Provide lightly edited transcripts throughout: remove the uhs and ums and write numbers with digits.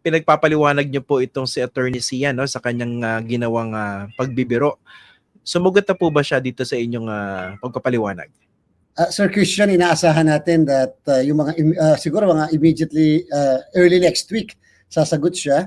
pinagpapaliwanag niyo po itong si Attorney Sia, no, sa kanyang ginawang pagbibiro. Sumugot na po ba siya dito sa inyong pagpapaliwanag? Sir Christian, inaasahan natin that yung mga siguro mga immediately early next week sasagot siya.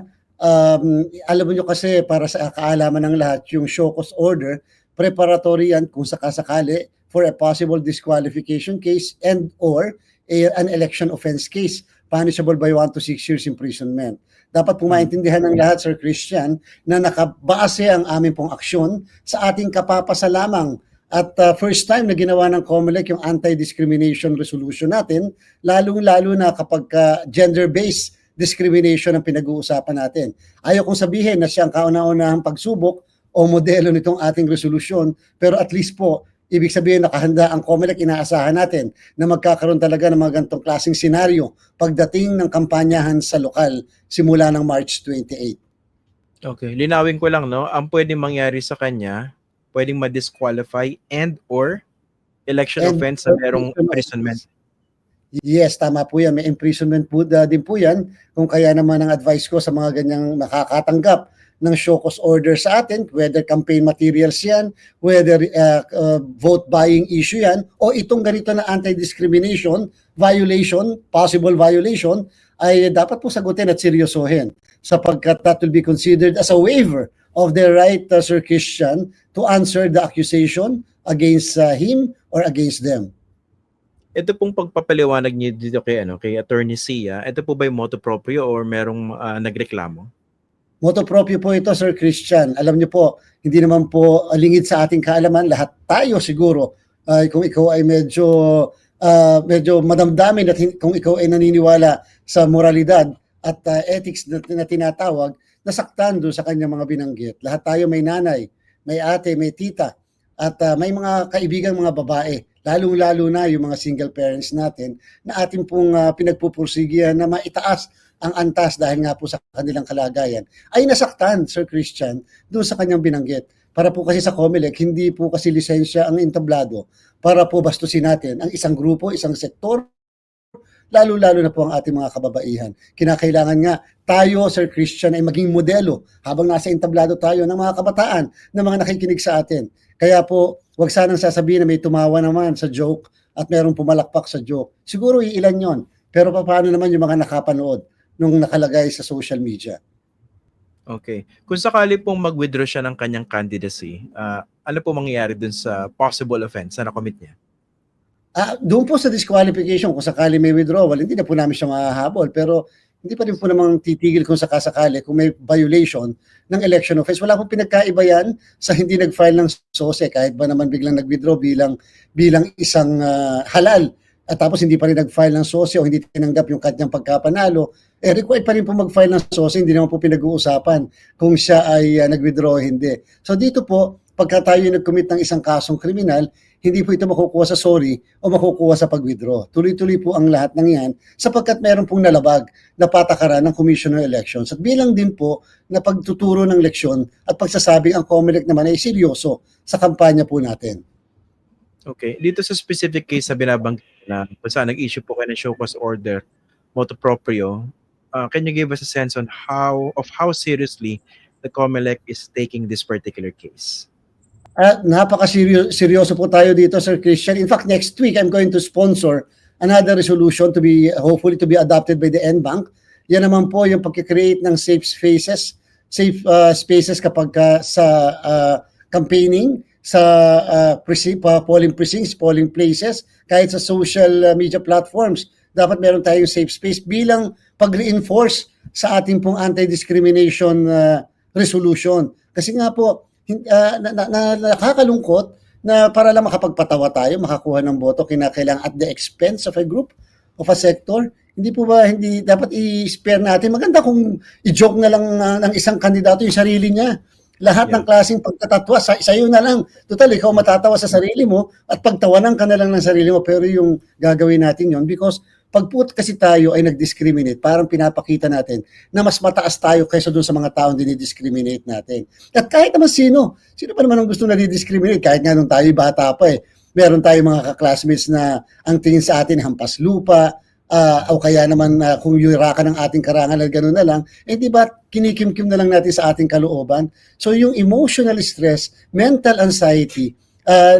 Alam mo nyo kasi, para sa kaalaman ng lahat, yung show cause order, preparatory yan kung sakasakali for a possible disqualification case and or an election offense case punishable by 1 to 6 years imprisonment. Dapat po maintindihan ng lahat, Sir Christian, na nakabase ang aming pong aksyon sa ating kapapasa lamang. At first time na ginawa ng COMELEC yung anti-discrimination resolution natin, lalong-lalo na kapag gender-based discrimination ang pinag-uusapan natin. Ayaw kong sabihin na siya ang kauna-unahang pagsubok o modelo nitong ating resolusyon, pero at least po, ibig sabihin nakahanda ang COMELEC, inaasahan natin na magkakaroon talaga ng mga ganitong klaseng senaryo pagdating ng kampanyahan sa lokal simula ng March 28. Okay, linawin ko lang, no, ang pwedeng mangyari sa kanya, pwedeng ma-disqualify and or election offense na merong imprisonment. Yes, tama po yan. May imprisonment po din po yan. Kung kaya naman ang advice ko sa mga ganyang nakakatanggap ng show cause order sa atin, whether campaign materials yan, whether vote buying issue yan, o itong ganito na anti-discrimination violation, possible violation, ay dapat po sagutin at seryosohin sapagkat that will be considered as a waiver of their right, Sir Christian, to answer the accusation against him or against them. Ito pong pagpapaliwanag niyo dito kay Attorney Sia, ito po ba yung motu proprio or merong nagreklamo? Motu proprio po ito, Sir Christian. Alam niyo po, hindi naman po lingid sa ating kaalaman. Lahat tayo siguro, kung ikaw ay medyo madamdamin at kung ikaw ay naniniwala sa moralidad at ethics na tinatawag, nasaktan doon sa kanyang mga binanggit. Lahat tayo may nanay, may ate, may tita, at may mga kaibigan, mga babae, lalong-lalo na yung mga single parents natin na ating pong pinagpupursigihan na maitaas ang antas dahil nga po sa kanilang kalagayan, ay nasaktan, Sir Christian, doon sa kanyang binanggit. Para po kasi sa COMELEC, hindi po kasi lisensya ang entablado para po bastusin natin ang isang grupo, isang sektor, lalo-lalo na po ang ating mga kababaihan. Kinakailangan nga tayo, Sir Christian, ay maging modelo habang nasa entablado tayo ng mga kabataan na mga nakikinig sa atin. Kaya po, wag sanang sasabihin na may tumawa naman sa joke at merong pumalakpak sa joke. Siguro iilan yon. Pero paano naman yung mga nakapanood nung nakalagay sa social media? Okay. Kung sakali pong mag-withdraw siya ng kanyang candidacy, ano po mangyayari dun sa possible offense na nakomit niya? Doon po sa disqualification, kung sakali may withdrawal, hindi na po namin siya mahahabol. Pero hindi pa rin po namang titigil kung sakasakali kung may violation ng election offense. Wala pong pinagkaiba yan sa hindi nag-file ng SOSE, kahit ba naman biglang nag-withdraw bilang isang halal. At tapos hindi pa rin nag-file ng SOSE o hindi tinanggap yung kanyang pagkapanalo, required pa rin po mag-file ng SOSE, hindi naman po pinag-uusapan kung siya ay nag-withdraw o hindi. So dito po, pagka tayo nag-commit ng isang kasong kriminal, hindi po ito makukuha sa sorry o makukuha sa pag-withdraw. Tuloy-tuloy po ang lahat ng yan sapagkat meron pong nalabag na patakaran ng Commission on Elections. At bilang din po na pagtuturo ng leksyon at pagsasabing ang COMELEC naman ay seryoso sa kampanya po natin. Okay. Dito sa specific case na binabanggit na kung saan nag-issue po kayo ng show cause order, motu proprio, can you give us a sense on how seriously the COMELEC is taking this particular case? Napaka-seryoso po tayo dito, Sir Christian. In fact, next week, I'm going to sponsor another resolution to be, hopefully to be adopted by the NBank. Yan naman po yung pag-create ng safe spaces kapag sa campaigning, sa polling precincts, polling places, kahit sa social media platforms. Dapat meron tayong safe space bilang pag-reinforce sa ating pong anti-discrimination resolution. Kasi nga po, nakakalungkot na para lang makapagpatawa tayo, makakuha ng boto, kinakailangan at the expense of a group, of a sector. Hindi po ba, hindi dapat i-spare natin? Maganda kung i-joke na lang ng isang kandidato yung sarili niya. Lahat ng klaseng pagtatatwa, sa'yo na lang. Total, ikaw matatawa sa sarili mo at pagtawanan ka na lang ng sarili mo. Pero yung gagawin natin yon because pagput kasi tayo ay nag-discriminate, parang pinapakita natin na mas mataas tayo kaysa doon sa mga taong dinidiscriminate natin. At kahit naman sino pa naman ang gusto na di-discriminate, kahit nga nung tayo bata pa meron tayong mga ka-classmates na ang tingin sa atin hampas lupa, o kaya naman kung yura ka ng ating karangal at gano'n na lang, di ba kinikimkim na lang natin sa ating kalooban? So yung emotional stress, mental anxiety,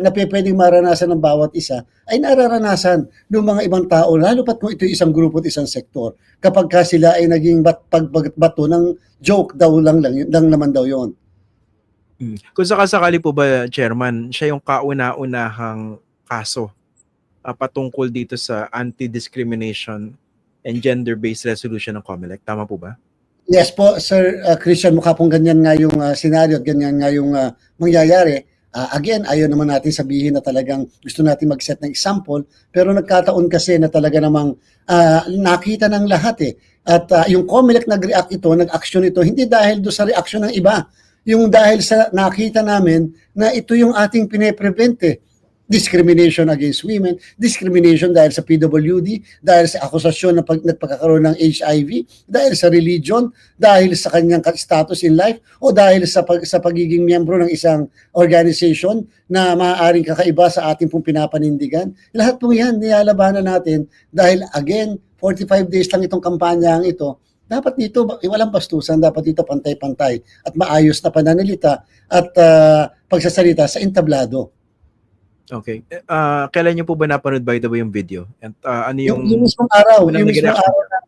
na pwedeng maranasan ng bawat isa, ay nararanasan ng mga ibang tao, lalo pat kung ito isang grupo at isang sektor, kapag ka sila ay naging pagbato ng joke daw lang naman daw yon. Kung sakasakali po ba, Chairman, siya yung kauna-unahang kaso patungkol dito sa anti-discrimination and gender-based resolution ng COMELEC. Tama po ba? Yes po, Sir Christian, mukha pong ganyan nga yung scenario at ganyan nga yung mangyayari. Again, ayaw naman natin sabihin na talagang gusto natin mag-set ng example, pero nagkataon kasi na talaga namang nakita ng lahat eh. At yung COMELEC nag-react ito, nag-action ito, hindi dahil do sa reaction ng iba, yung dahil sa nakita namin na ito yung ating pine-prevent eh. Discrimination against women, discrimination dahil sa PWD, dahil sa akusasyon na nagpagkakaroon ng HIV, dahil sa religion, dahil sa kanyang status in life, o dahil sa pagiging miyembro ng isang organization na maaaring kakaiba sa ating pong pinapanindigan. Lahat po yan, nilalabanan natin dahil again, 45 days lang itong kampanyang ito. Dapat dito, walang bastusan, dapat dito pantay-pantay at maayos na pananalita at pagsasalita sa entablado. Okay. Kailan niyo po ba napanood by the way yung video? And ano yung mismong araw, unang yung mismong reaction? araw na,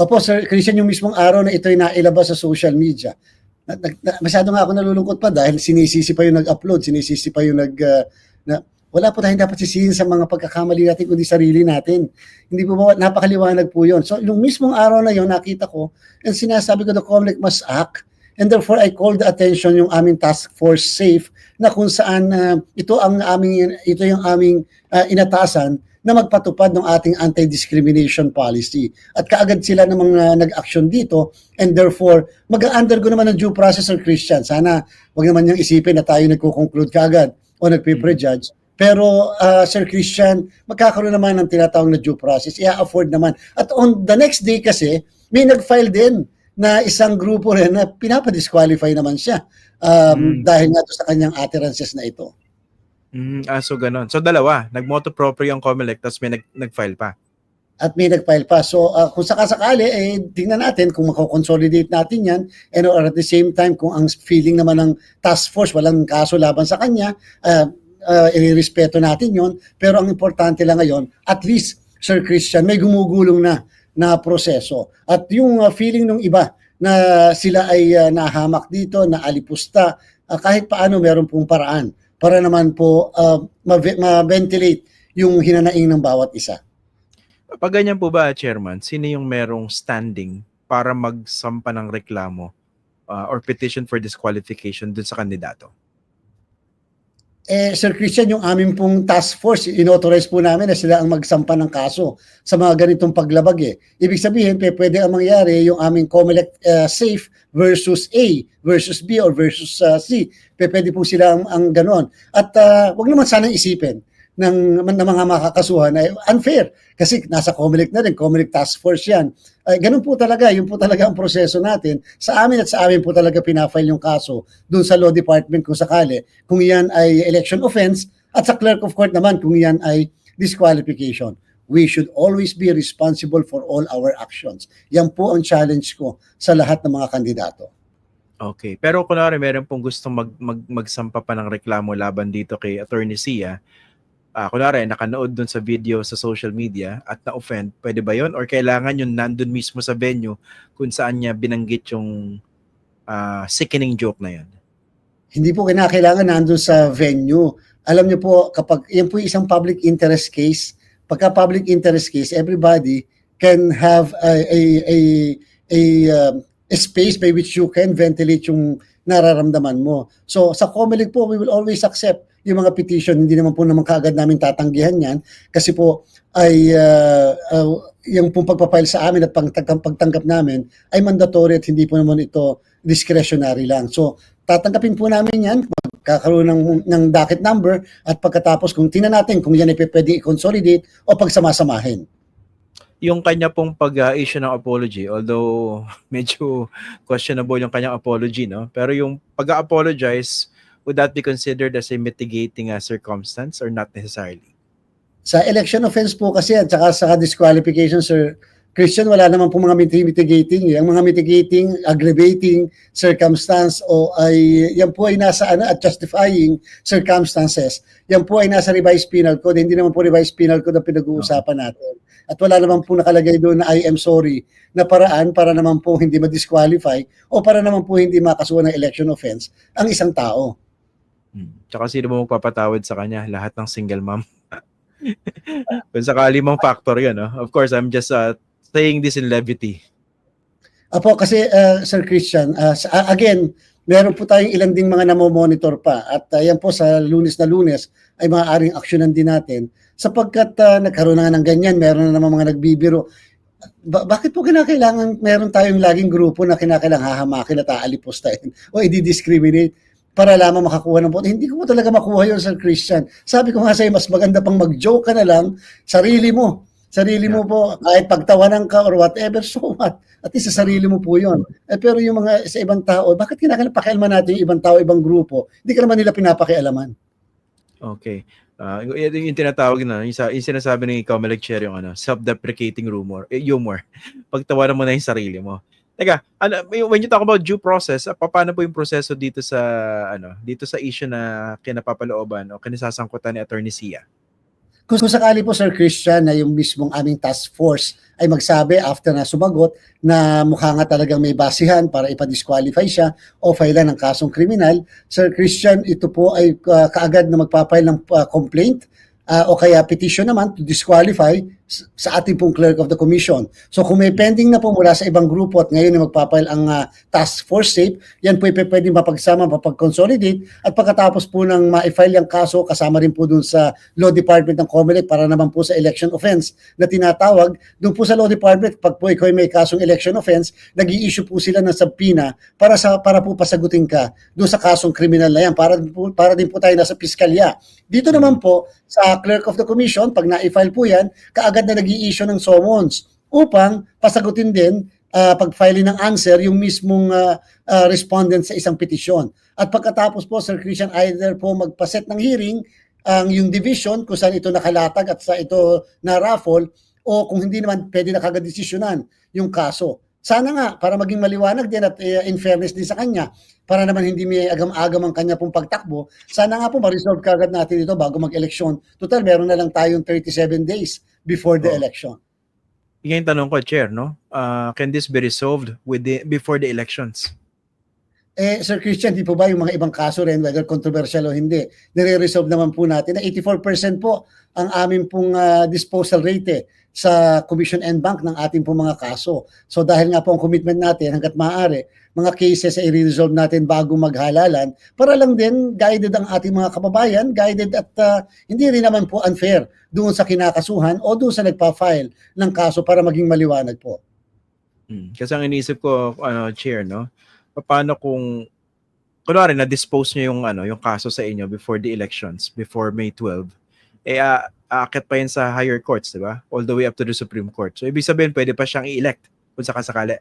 opo Sir Christian, yung mismong araw na ito'y nailabas sa social media. Masyado nga ako nalulungkot pa dahil sinisisi pa yung nag-upload, sinisisi pa yung wala po tayong dapat sisihin sa mga pagkakamali natin kundi sarili natin. Hindi po ba, napakaliwanag po yun. So yung mismong araw na yun, nakita ko, and sinasabi ko, the COMELEC must act. And therefore, I called the attention yung aming task force SAFE na kung saan ito yung aming inatasan na magpatupad ng ating anti-discrimination policy. At kaagad sila ng mga nag-action dito and therefore mag-undergo naman ng due process or Christian. Sana wag naman niyang isipin na tayo nagko-conclude kaagad o nagpe-prejudge. Pero Sir Christian, magkakaroon naman ng tinatawag na due process. I-afford naman. At on the next day kasi, may nag-file din na isang grupo rin na pinapadisqualify naman siya dahil nga sa kanyang utterances na ito. So ganon. So dalawa, nag-motu proprio ang COMELEC tapos may nag-file pa. At may nag-file pa. So kung sakasakali, tingnan natin kung mako-consolidate natin yan and or at the same time kung ang feeling naman ng task force, walang kaso laban sa kanya, i-respeto natin yon. Pero ang importante lang ngayon, at least, Sir Christian, may gumugulong na proseso. At yung feeling ng iba na sila ay nahamak dito, na alipusta, kahit paano meron pong paraan para naman po ma-ventilate yung hinanaing ng bawat isa. Pag ganyan po ba, Chairman, sino yung merong standing para magsampa ng reklamo or petition for disqualification dun sa kandidato? Sir Christian, yung aming pong task force, inauthorize po namin na sila ang magsampa ng kaso sa mga ganitong paglabag. Ibig sabihin, pwede ang mangyari yung aming COMELEC SAFE versus A, versus B, or versus C. Pwede po sila ang ganon. At wag naman sanang isipin ng mga makakasuhan ay unfair. Kasi nasa COMELEC na rin, COMELEC task force yan. Ganun po talaga, yun po talaga ang proseso natin. Sa amin at sa amin po talaga pinafile yung kaso dun sa law department kung sakali, kung yan ay election offense, at sa clerk of court naman kung yan ay disqualification. We should always be responsible for all our actions. Yan po ang challenge ko sa lahat ng mga kandidato. Okay. Pero kunwari meron pong gustong magsampa pa ng reklamo laban dito kay Attorney Sia, kunwari, nakanood dun sa video sa social media at na-offend, pwede ba yun? Or kailangan yung nandun mismo sa venue kung saan niya binanggit yung sickening joke na yun? Hindi po kailangan nandun sa venue. Alam niyo po, kapag yan po isang public interest case, pagka public interest case, everybody can have a space by which you can ventilate yung nararamdaman mo. So sa COMELEC po, we will always accept yung mga petition. Hindi naman po kaagad namin tatanggihan yan kasi po ay yung pong pagpapile sa amin at pagtanggap namin ay mandatory at hindi po naman ito discretionary lang. So tatanggapin po namin yan, magkakaroon ng docket number at pagkatapos kung tingnan natin kung yan ay pwede i-consolidate o pagsamasamahin. Yung kanya pong pag-issue ng apology, although medyo questionable yung kanyang apology, no? Pero yung pag-apologize, would that be considered as a mitigating circumstance or not necessarily? Sa election offense po kasi at saka sa disqualification, Sir Christian, wala naman po mga mitigating. Ang mga mitigating, aggravating circumstance o ay yan po ay nasa at justifying circumstances. Yan po ay nasa revised penal code. Hindi naman po revised penal code ang pinag-uusapan natin. At wala naman po nakalagay doon na I am sorry na paraan para naman po hindi ma-disqualify o para naman po hindi makasuhan ng election offense ang isang tao. Tsaka sino mo magpapatawad sa kanya? Lahat ng single mom. Kung sakali mong factor yun, no? Of course, I'm just saying this in levity. Apo, kasi Sir Christian, again, meron po tayong ilang ding mga namomonitor pa at yan po sa Lunes na Lunes ay maaaring aksyonan din natin sapagkat nagkaroon na ng ganyan, meron na naman mga nagbibiro. Bakit po kinakailangan meron tayong laging grupo na kinakailangan hahamakin at aalipustahin o i-discriminate para lamang makakuha ng vote? Hindi ko po talaga makuha yun, Sir Christian. Sabi ko nga sa'yo, mas maganda pang mag-joke ka na lang, sarili mo po, kahit pagtawanan ka or whatever, so what? At least sa sarili mo po yun. Pero yung mga sa ibang tao, bakit kinakailangan pakialaman natin yung ibang tao, ibang grupo? Hindi ka naman nila pinapakialaman. Okay. Yung tinatawag na, yung sinasabi ng ikaw, Cherry, yung self-deprecating humor. Pagtawanan mo na yung sarili mo. Teka, when you talk about due process, paano po yung proseso dito sa issue na kinapapalooban o kinasasangkutan ni Attorney Sia? Kung sakali po, Sir Christian, na yung mismong aming task force ay magsabi after na sumagot na mukha nga talagang may basihan para ipa-disqualify siya o file ng kasong kriminal, Sir Christian, ito po ay kaagad na magpapile ng complaint o kaya petition naman to disqualify sa ating pong clerk of the commission. So kung may pending na po mula sa ibang grupo at ngayon ay magpapile ang task force SAFE, yan po ay pwedeng mapagsama, mapag-consolidate at pagkatapos po ng ma-file yung kaso, kasama rin po dun sa Law Department ng COMELEC para naman po sa election offense na tinatawag. Dun po sa Law Department, pag po ikaw may kasong election offense, nag-i-issue po sila ng subpoena para po pasagutin ka dun sa kasong kriminal na yan. Para din po tayo nasa piskalya. Dito naman po sa clerk of the commission, pag na-file po yan, kaagad na nag-i-issue ng summons upang pasagutin din pag-filing ng answer yung mismong respondent sa isang petisyon. At pagkatapos po, Sir Christian, either po magpaset ng hearing yung division kung saan ito nakalatag at sa ito na-raffle o kung hindi naman pwede na kagad-desisyonan yung kaso. Sana nga, para maging maliwanag din at in fairness din sa kanya, para naman hindi may agam-agam ang kanya pong pagtakbo, sana nga po ma-resolve kagad natin ito bago mag-eleksyon. Total, meron na lang tayong 37 days before the election. Yung tanong ko, Chair, no? Can this be resolved before the elections? Sir Christian, di po ba yung mga ibang kaso rin, whether controversial o hindi, nire-resolve naman po natin na 84% po ang aming pong disposal rate sa Commission and Bank ng ating pong mga kaso. So dahil nga po ang commitment natin hanggat maaari, mga cases ay i-resolve natin bago maghalalan para lang din guided ang ating mga kababayan, guided at hindi rin naman po unfair doon sa kinakasuhan o doon sa nagpa-file ng kaso para maging maliwanag po. Kasi ang iniisip ko, Chair, no? Paano kung kunwari na-dispose niyo yung kaso sa inyo before the elections, before May 12, aakit pa yun sa higher courts, di ba? All the way up to the Supreme Court. So, ibig sabihin, pwede pa siyang i-elect kung sakasakali.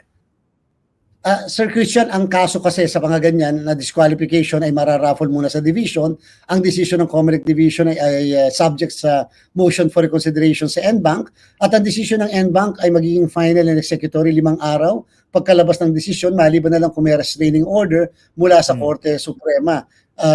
Sir Christian, ang kaso kasi sa mga ganyan na disqualification ay mararaffle muna sa division. Ang decision ng COMELEC division ay subject sa motion for reconsideration sa NBank at ang decision ng NBank ay magiging final and executory 5 araw. Pagkalabas ng decision, maliban na lang kung may restraining order mula sa Korte Suprema.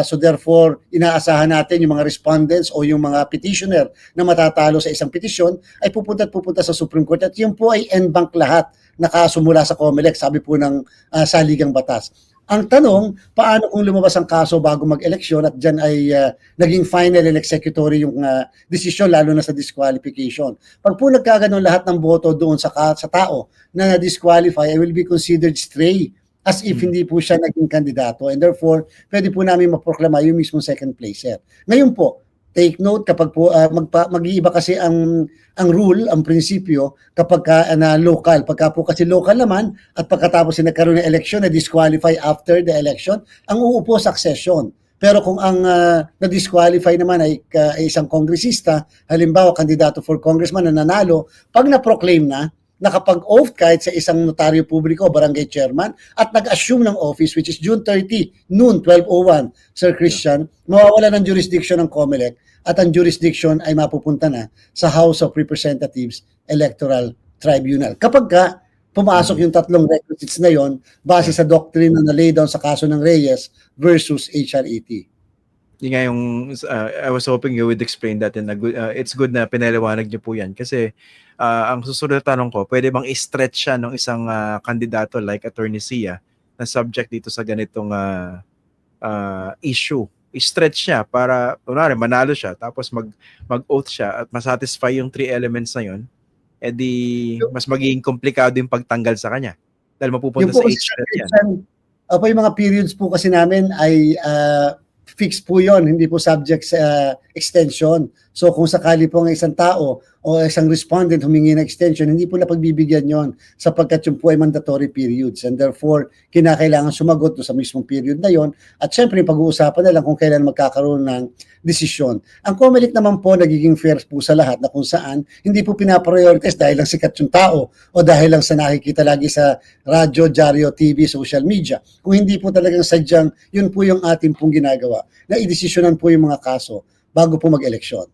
So therefore, inaasahan natin yung mga respondents o yung mga petitioner na matatalo sa isang petisyon ay pupunta sa Supreme Court at yun po ay NBank lahat na kaso mula sa COMELEC, sabi po ng saligang batas. Ang tanong, paano kung lumabas ang kaso bago mag-eleksyon at dyan ay naging final and executory yung desisyon lalo na sa disqualification. Pag po nagkaganon lahat ng boto doon sa tao na na-disqualify, I will be considered stray as if hindi po siya naging kandidato and therefore pwede po namin maproklama yung mismong second placer. Ngayon po, take note kapag po mag-iiba kasi ang rule, ang prinsipyo kapag na local. Pagka po kasi local naman at pagkatapos nagkaroon ng election na disqualify after the election, ang uupo succession. Pero kung ang na-disqualify naman ay isang kongresista, halimbawa kandidato for congressman na nanalo, pag na-proclaim na, nakapag-oath kahit sa isang notaryo publiko, barangay chairman, at nag-assume ng office, which is June 30, noon, 12:01, Sir Christian, mawawala ng jurisdiction ng COMELEC at ang jurisdiction ay mapupunta na sa House of Representatives Electoral Tribunal. Kapag ka pumasok yung tatlong requisites na yon base sa doctrine na nalay down sa kaso ng Reyes versus HRET. Yun nga yung I was hoping you would explain that, and it's good na pinaliwanag niyo po yan kasi ang susunod na tanong ko, pwede bang i-stretch siya ng isang kandidato like Attorney Sia na subject dito sa ganitong issue? I-stretch siya para kunwari manalo siya tapos mag-oath siya at masatisfy yung 3 elements na yun, edi mas magiging komplikado yung pagtanggal sa kanya dahil mapupunta sa HRET yan. Opo, yung mga periods po kasi namin ay fixed po yon, hindi po subject sa extension. So kung sakali po ng isang tao o isang respondent humingi ng extension, hindi po napagbibigyan yon sapagkat yung po ay mandatory periods and therefore kinakailangan sumagot sa mismong period na yon at syempre pag-uusapan na lang kung kailan magkakaroon ng desisyon. Ang COMELEC naman po nagiging fair po sa lahat na kung saan hindi po pinaprioritize dahil lang sikat yung tao o dahil lang sa nakikita lagi sa radyo, dyaryo, TV, social media. Kung hindi po talagang sadyang yun po yung ating pong ginagawa na idesisyonan po yung mga kaso bago po mag-eleksyon.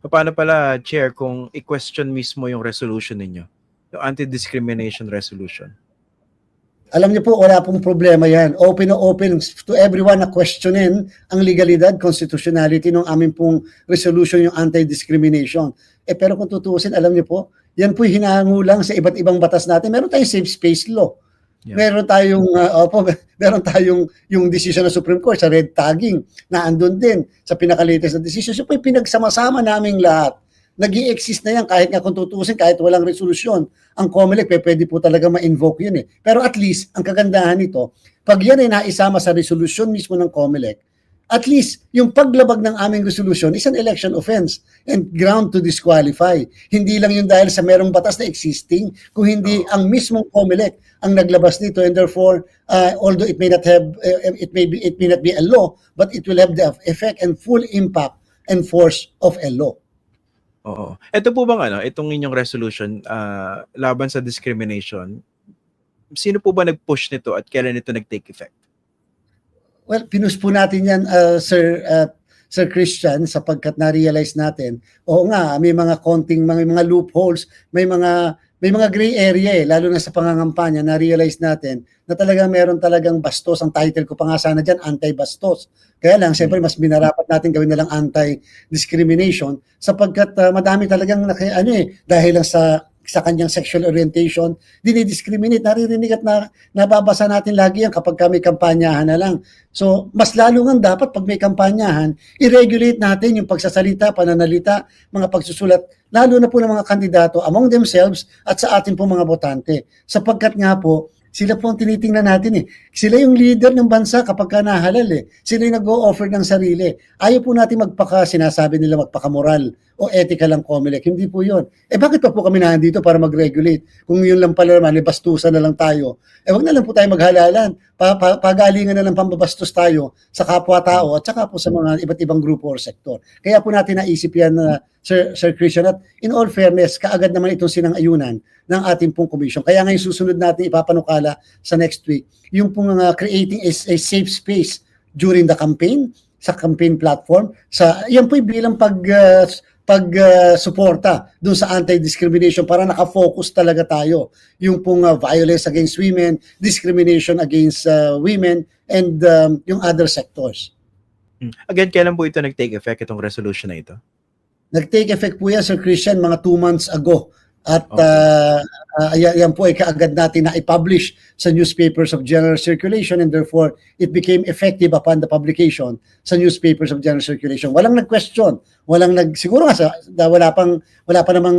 Paano pala, Chair, kung i-question mismo yung resolution ninyo? Yung anti-discrimination resolution? Alam niyo po, wala pong problema yan. Open na open to everyone na questionin ang legalidad, constitutionality ng aming pong resolution, yung anti-discrimination. Pero kung tutuusin, alam niyo po, yan po hinahangulang sa iba't ibang batas natin. Meron tayong safe space law. Yeah. Meron tayong yung decision ng Supreme Court sa red tagging na andun din sa pinaka-latest na decision. So po pinagsama-sama naming lahat. Nag-i-exist na yan kahit nga kung tutusin, kahit walang resolusyon. Ang COMELEC, pwede po talaga ma-invoke yun eh. Pero at least, ang kagandahan nito, pag yan ay naisama sa resolusyon mismo ng COMELEC, at least, yung paglabag ng aming resolution is an election offense and ground to disqualify. Hindi lang yun dahil sa merong batas na existing, kung hindi ang mismong COMELEC ang naglabas nito and therefore, although it may not be a law, but it will have the effect and full impact and force of a law. Oo. Ito po bang itong inyong resolution laban sa discrimination, sino po ba nag-push nito at kailan ito nag-take effect? Well, pinus po natin yan, Sir Christian, sapagkat na-realize natin, oo nga, may mga mga loopholes, may mga gray area lalo na sa pangangampanya, na-realize natin na talagang meron talagang bastos. Ang title ko pa nga sana dyan, anti-bastos. Kaya lang, siyempre, mas binarapat natin gawin na lang anti-discrimination sapagkat madami talagang dahil lang sa kanyang sexual orientation, dinidiscriminate, naririnig at nababasa natin lagi yan kapag may kampanyahan na lang. So, mas lalo nga dapat pag may kampanyahan, i-regulate natin yung pagsasalita, pananalita, mga pagsusulat, lalo na po ng mga kandidato among themselves at sa ating po mga botante. Sapagkat nga po, sila po ang tinitingnan natin eh. Sila yung leader ng bansa kapag ka nahalal eh. Sila yung nag-o-offer ng sarili. Ayaw po natin sinasabi nila magpaka-moral o ethical ang COMELEC. Hindi po yun. Bakit pa po kami nandito para mag-regulate? Kung yun lang pala naman, bastusan na lang tayo. Wag na lang po tayo maghalalan. Pagalingan na lang pambabastos tayo sa kapwa-tao at saka po sa mga iba't ibang grupo or sektor. Kaya po natin naisip yan na Sir Christian, at in all fairness, kaagad naman itong sinang-ayunan ng ating pong commission. Kaya ngayon susunod natin ipapanukala sa next week, yung pong creating a safe space during the campaign, sa campaign platform, yan po bilang suporta doon sa anti-discrimination para nakafocus talaga tayo. Yung pong violence against women, discrimination against women, and yung other sectors. Again, kailan po ito nag-take effect, itong resolution na ito? Nag-take effect po yan, Sir Christian, mga 2 months ago. At yan po ay kaagad natin na i-publish sa newspapers of general circulation and therefore it became effective upon the publication sa newspapers of general circulation. Walang nag-question, siguro nga wala pa namang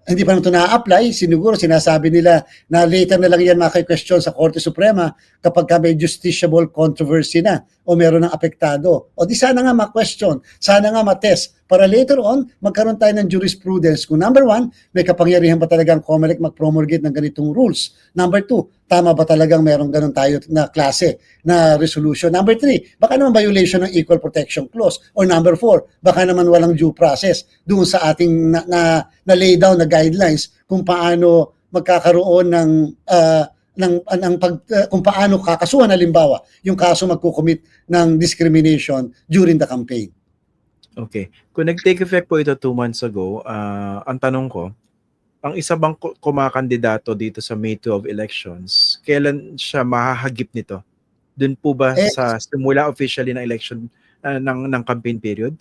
hindi pa naman ito na-apply, siguro sinasabi nila na later na lang yan maki-question sa Korte Suprema kapag may justiciable controversy na o meron ng apektado. O di sana nga ma-question, sana nga ma-test para later on, magkaroon tayo ng jurisprudence kung number one, may kapangyarihan ba talagang COMELEC mag-promulgate ng ganitong rules? Number two, tama ba talagang meron ganun tayo na klase na resolution? Number three, baka naman violation ng Equal Protection Clause. Or number four, baka naman walang due process doon sa ating na-lay down na guidelines kung paano magkakaroon kung paano kakasuhan halimbawa yung kaso magkukumit ng discrimination during the campaign. Okay. Kung nag-take effect po ito 2 months ago, ang tanong ko, ang isa bang kumakandidato dito sa May 12 elections, kailan siya mahahagip nito? Doon po ba sa simula officially ng election ng campaign period?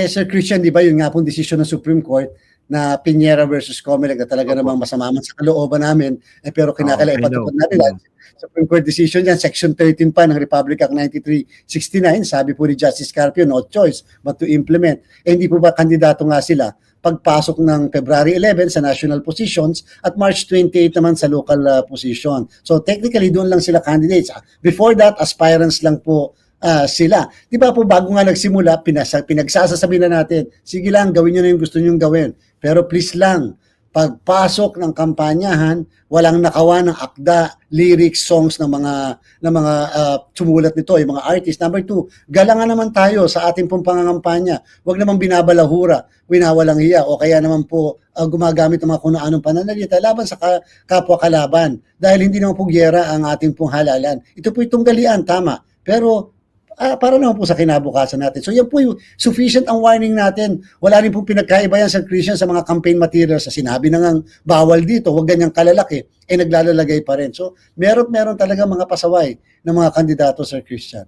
Sir Christian, di ba yun nga pong decision ng Supreme Court na Piñera versus Comelec na talaga namang masama man sa kalooban namin, pero kinakailangan ipatupad natin. Supreme Court decision yan, Section 13 pa ng Republic Act 9369, sabi po ni Justice Carpio, no choice but to implement. Hindi po ba kandidato nga sila pagpasok ng February 11 sa national positions at March 28 naman sa local position. So technically, doon lang sila candidates. Before that, aspirants lang po sila. Di ba po bago nga nagsimula, pinagsasasabi na natin, sige lang, gawin nyo na yung gusto nyo gawin. Pero please lang, pagpasok ng kampanyahan, walang nakawa ng akda, lyrics, songs ng mga sumulat nito, yung mga artists. Number two, galangan naman tayo sa ating pong pangangampanya. Huwag naman binabalahura, winawalang hiya, o kaya naman po gumagamit ng mga kung anong pananalita laban sa kapwa kalaban. Dahil hindi naman po gyera ang ating pong halalan. Ito po itong galian, tama. Pero para naman po sa kinabukasan natin. So yan po yung sufficient ang warning natin. Wala rin pong pinagkaiba yan sa Christian sa mga campaign materials. Sa sinabi na ngang bawal dito, huwag ganyang kalalaki, naglalalagay pa rin. So meron talaga mga pasaway ng mga kandidato, Sir Christian.